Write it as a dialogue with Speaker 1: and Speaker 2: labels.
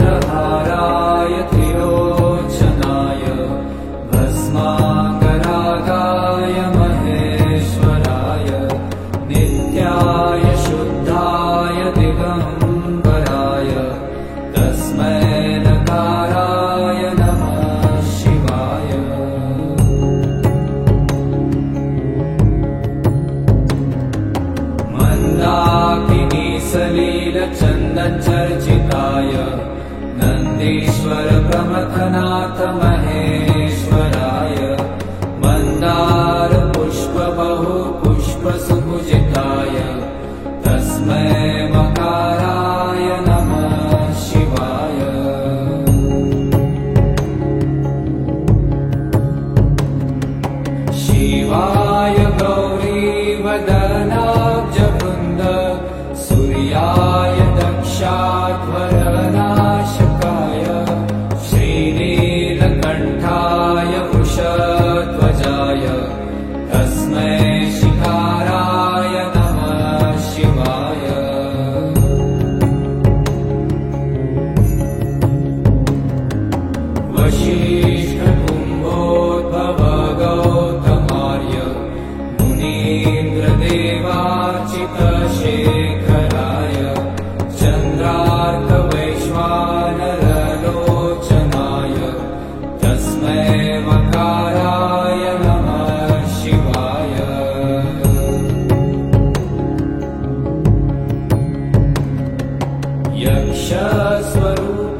Speaker 1: नागेन्द्रहाराय त्रिलोचनाय भस्माङ्गरागाय महेश्वराय नित्याय शुद्धाय दिगम्बराय तस्मै नकाराय नमः शिवाय। मन्दाकिनी सलीलचन्दनचर्चिताय नन्दीश्वर प्रमथनाथ महेश्वराय मन्दार पुष्प बहु पुष्प सुपूजिताय तस्मै मकाराय नमः शिवाय। शिवाय गौरीवदनाब्जवृन्द सूर्याय दक्षाध्वरनाशकाय श्रीनीलकण्ठाय वृषध्वजाय तस्मै शिखाराय नमः शिवाय। वसिष्ठकुम्भोद्भव गौतमार्य मुनीन्द्रदेवार्चितशेखराय चन्द्रार्कवैश्वानरलोचनाय तस्मै मकाराय नमः शिवाय। यक्षस्वरूप